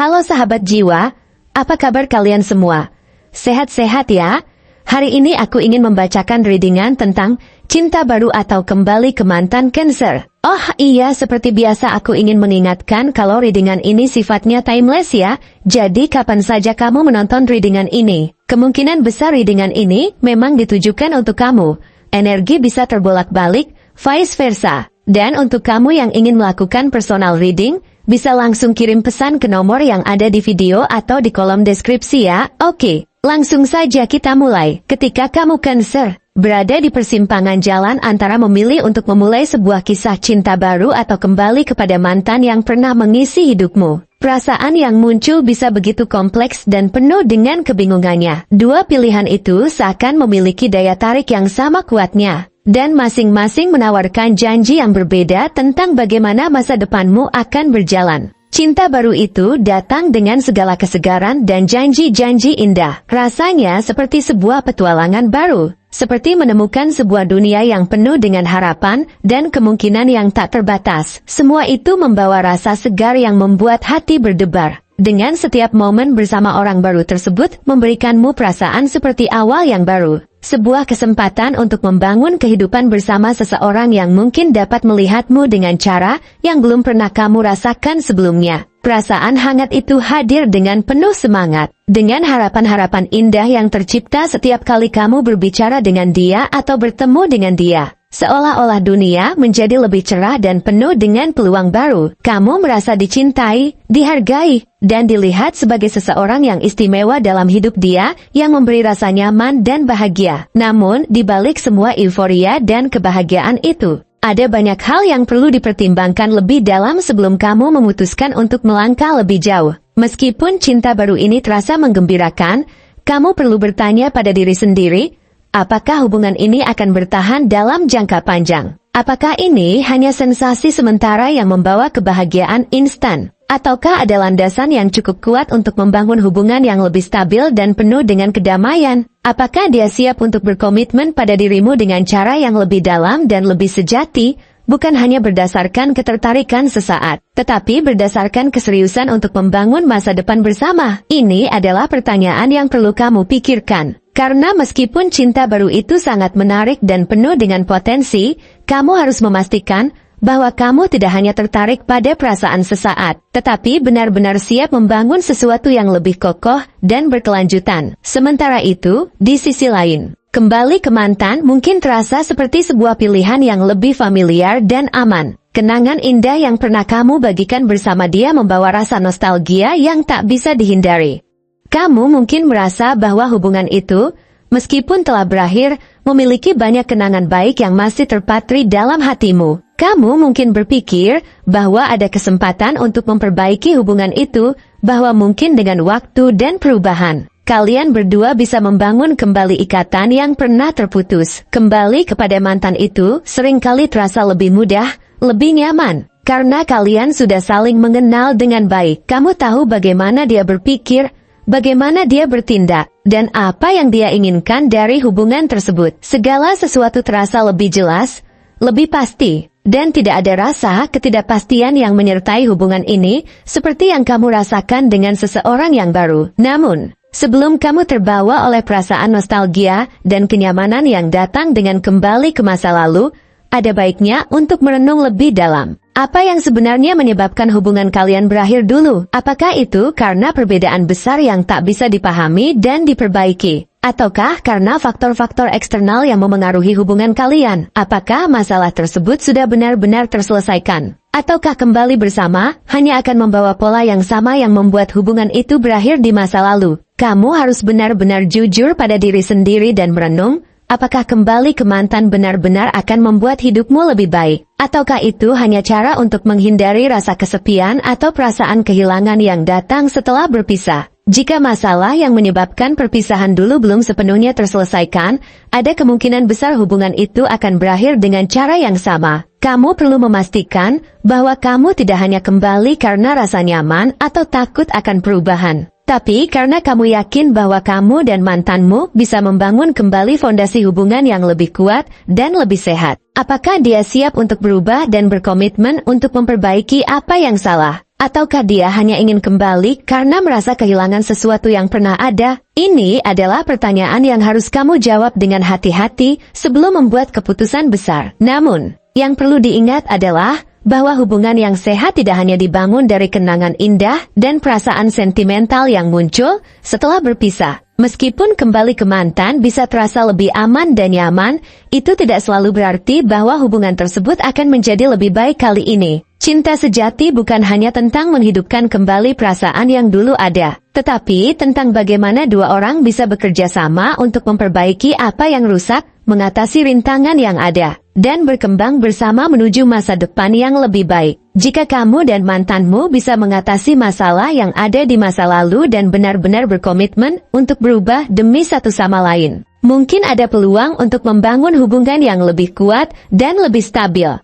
Halo sahabat jiwa, apa kabar kalian semua? Sehat-sehat ya? Hari ini aku ingin membacakan readingan tentang cinta baru atau kembali ke mantan Cancer. Oh iya, seperti biasa aku ingin mengingatkan kalau readingan ini sifatnya timeless ya. Jadi kapan saja kamu menonton readingan ini, kemungkinan besar readingan ini memang ditujukan untuk kamu. Energi bisa terbolak-balik, vice versa. Dan untuk kamu yang ingin melakukan personal reading, bisa langsung kirim pesan ke nomor yang ada di video atau di kolom deskripsi ya. Oke, langsung saja kita mulai. Ketika kamu Cancer berada di persimpangan jalan antara memilih untuk memulai sebuah kisah cinta baru atau kembali kepada mantan yang pernah mengisi hidupmu, perasaan yang muncul bisa begitu kompleks dan penuh dengan kebingungannya. Dua pilihan itu seakan memiliki daya tarik yang sama kuatnya, dan masing-masing menawarkan janji yang berbeda tentang bagaimana masa depanmu akan berjalan. Cinta baru itu datang dengan segala kesegaran dan janji-janji indah. Rasanya seperti sebuah petualangan baru, seperti menemukan sebuah dunia yang penuh dengan harapan dan kemungkinan yang tak terbatas. Semua itu membawa rasa segar yang membuat hati berdebar. Dengan setiap momen bersama orang baru tersebut memberikanmu perasaan seperti awal yang baru. Sebuah kesempatan untuk membangun kehidupan bersama seseorang yang mungkin dapat melihatmu dengan cara yang belum pernah kamu rasakan sebelumnya. Perasaan hangat itu hadir dengan penuh semangat, dengan harapan-harapan indah yang tercipta setiap kali kamu berbicara dengan dia atau bertemu dengan dia. Seolah-olah dunia menjadi lebih cerah dan penuh dengan peluang baru. Kamu merasa dicintai, dihargai, dan dilihat sebagai seseorang yang istimewa dalam hidup dia, yang memberi rasa nyaman dan bahagia. Namun, di balik semua euforia dan kebahagiaan itu, ada banyak hal yang perlu dipertimbangkan lebih dalam sebelum kamu memutuskan untuk melangkah lebih jauh. Meskipun cinta baru ini terasa menggembirakan, kamu perlu bertanya pada diri sendiri, apakah hubungan ini akan bertahan dalam jangka panjang? Apakah ini hanya sensasi sementara yang membawa kebahagiaan instan? Ataukah ada landasan yang cukup kuat untuk membangun hubungan yang lebih stabil dan penuh dengan kedamaian? Apakah dia siap untuk berkomitmen pada dirimu dengan cara yang lebih dalam dan lebih sejati? Bukan hanya berdasarkan ketertarikan sesaat, tetapi berdasarkan keseriusan untuk membangun masa depan bersama. Ini adalah pertanyaan yang perlu kamu pikirkan. Karena meskipun cinta baru itu sangat menarik dan penuh dengan potensi, kamu harus memastikan bahwa kamu tidak hanya tertarik pada perasaan sesaat, tetapi benar-benar siap membangun sesuatu yang lebih kokoh dan berkelanjutan. Sementara itu, di sisi lain, kembali ke mantan mungkin terasa seperti sebuah pilihan yang lebih familiar dan aman. Kenangan indah yang pernah kamu bagikan bersama dia membawa rasa nostalgia yang tak bisa dihindari. Kamu mungkin merasa bahwa hubungan itu, meskipun telah berakhir, memiliki banyak kenangan baik yang masih terpatri dalam hatimu. Kamu mungkin berpikir bahwa ada kesempatan untuk memperbaiki hubungan itu, bahwa mungkin dengan waktu dan perubahan, kalian berdua bisa membangun kembali ikatan yang pernah terputus. Kembali kepada mantan itu seringkali terasa lebih mudah, lebih nyaman, karena kalian sudah saling mengenal dengan baik. Kamu tahu bagaimana dia berpikir, bagaimana dia bertindak, dan apa yang dia inginkan dari hubungan tersebut. Segala sesuatu terasa lebih jelas, lebih pasti, dan tidak ada rasa ketidakpastian yang menyertai hubungan ini, seperti yang kamu rasakan dengan seseorang yang baru. Namun, sebelum kamu terbawa oleh perasaan nostalgia dan kenyamanan yang datang dengan kembali ke masa lalu, ada baiknya untuk merenung lebih dalam. Apa yang sebenarnya menyebabkan hubungan kalian berakhir dulu? Apakah itu karena perbedaan besar yang tak bisa dipahami dan diperbaiki? Ataukah karena faktor-faktor eksternal yang memengaruhi hubungan kalian? Apakah masalah tersebut sudah benar-benar terselesaikan? Ataukah kembali bersama hanya akan membawa pola yang sama yang membuat hubungan itu berakhir di masa lalu? Kamu harus benar-benar jujur pada diri sendiri dan merenung, apakah kembali ke mantan benar-benar akan membuat hidupmu lebih baik? Ataukah itu hanya cara untuk menghindari rasa kesepian atau perasaan kehilangan yang datang setelah berpisah? Jika masalah yang menyebabkan perpisahan dulu belum sepenuhnya terselesaikan, ada kemungkinan besar hubungan itu akan berakhir dengan cara yang sama. Kamu perlu memastikan bahwa kamu tidak hanya kembali karena rasa nyaman atau takut akan perubahan, tapi karena kamu yakin bahwa kamu dan mantanmu bisa membangun kembali fondasi hubungan yang lebih kuat dan lebih sehat. Apakah dia siap untuk berubah dan berkomitmen untuk memperbaiki apa yang salah? Ataukah dia hanya ingin kembali karena merasa kehilangan sesuatu yang pernah ada? Ini adalah pertanyaan yang harus kamu jawab dengan hati-hati sebelum membuat keputusan besar. Namun, yang perlu diingat adalah bahwa hubungan yang sehat tidak hanya dibangun dari kenangan indah dan perasaan sentimental yang muncul setelah berpisah. Meskipun kembali ke mantan bisa terasa lebih aman dan nyaman, itu tidak selalu berarti bahwa hubungan tersebut akan menjadi lebih baik kali ini. Cinta sejati bukan hanya tentang menghidupkan kembali perasaan yang dulu ada, tetapi tentang bagaimana dua orang bisa bekerja sama untuk memperbaiki apa yang rusak, mengatasi rintangan yang ada, dan berkembang bersama menuju masa depan yang lebih baik. Jika kamu dan mantanmu bisa mengatasi masalah yang ada di masa lalu dan benar-benar berkomitmen untuk berubah demi satu sama lain, mungkin ada peluang untuk membangun hubungan yang lebih kuat dan lebih stabil.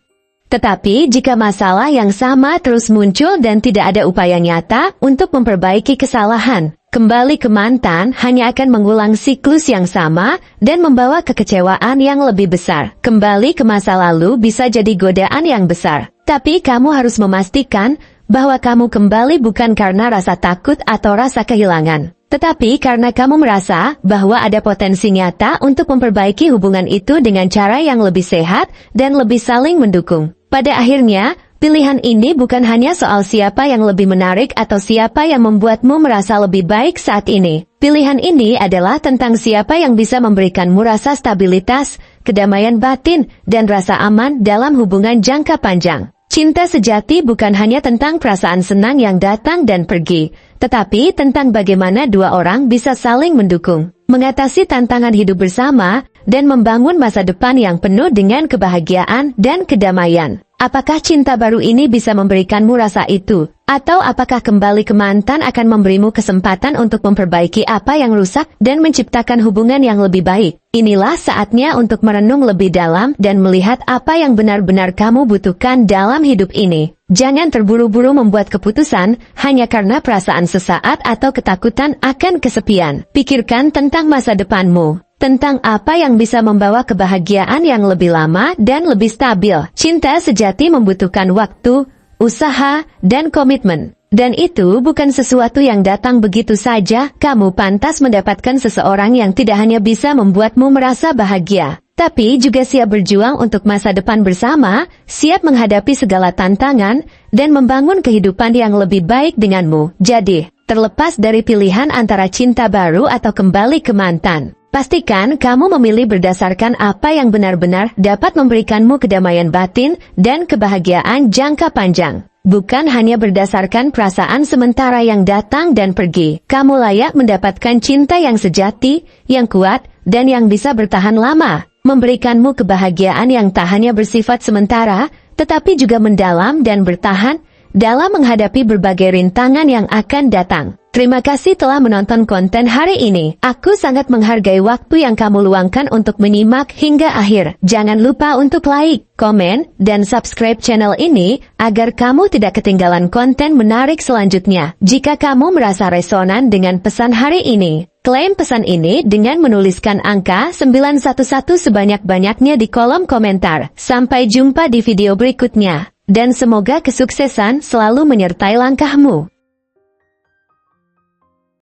Tetapi jika masalah yang sama terus muncul dan tidak ada upaya nyata untuk memperbaiki kesalahan, kembali ke mantan hanya akan mengulang siklus yang sama dan membawa kekecewaan yang lebih besar. Kembali ke masa lalu bisa jadi godaan yang besar, tapi kamu harus memastikan bahwa kamu kembali bukan karena rasa takut atau rasa kehilangan, tetapi karena kamu merasa bahwa ada potensi nyata untuk memperbaiki hubungan itu dengan cara yang lebih sehat dan lebih saling mendukung. Pada akhirnya, pilihan ini bukan hanya soal siapa yang lebih menarik atau siapa yang membuatmu merasa lebih baik saat ini. Pilihan ini adalah tentang siapa yang bisa memberikanmu rasa stabilitas, kedamaian batin, dan rasa aman dalam hubungan jangka panjang. Cinta sejati bukan hanya tentang perasaan senang yang datang dan pergi, tetapi tentang bagaimana dua orang bisa saling mendukung, mengatasi tantangan hidup bersama, dan membangun masa depan yang penuh dengan kebahagiaan dan kedamaian. Apakah cinta baru ini bisa memberikanmu rasa itu? Atau apakah kembali ke mantan akan memberimu kesempatan untuk memperbaiki apa yang rusak dan menciptakan hubungan yang lebih baik? Inilah saatnya untuk merenung lebih dalam dan melihat apa yang benar-benar kamu butuhkan dalam hidup ini. Jangan terburu-buru membuat keputusan hanya karena perasaan sesaat atau ketakutan akan kesepian. Pikirkan tentang masa depanmu, tentang apa yang bisa membawa kebahagiaan yang lebih lama dan lebih stabil. Cinta sejati membutuhkan waktu, usaha, dan komitmen. Dan itu bukan sesuatu yang datang begitu saja. Kamu pantas mendapatkan seseorang yang tidak hanya bisa membuatmu merasa bahagia, tapi juga siap berjuang untuk masa depan bersama, siap menghadapi segala tantangan, dan membangun kehidupan yang lebih baik denganmu. Jadi, terlepas dari pilihan antara cinta baru atau kembali ke mantan, pastikan kamu memilih berdasarkan apa yang benar-benar dapat memberikanmu kedamaian batin dan kebahagiaan jangka panjang. Bukan hanya berdasarkan perasaan sementara yang datang dan pergi. Kamu layak mendapatkan cinta yang sejati, yang kuat, dan yang bisa bertahan lama, memberikanmu kebahagiaan yang tak hanya bersifat sementara, tetapi juga mendalam dan bertahan dalam menghadapi berbagai rintangan yang akan datang. Terima kasih telah menonton konten hari ini. Aku sangat menghargai waktu yang kamu luangkan untuk menyimak hingga akhir. Jangan lupa untuk like, komen, dan subscribe channel ini agar kamu tidak ketinggalan konten menarik selanjutnya. Jika kamu merasa resonan dengan pesan hari ini, klaim pesan ini dengan menuliskan angka 911 sebanyak-banyaknya di kolom komentar. Sampai jumpa di video berikutnya. Dan semoga kesuksesan selalu menyertai langkahmu.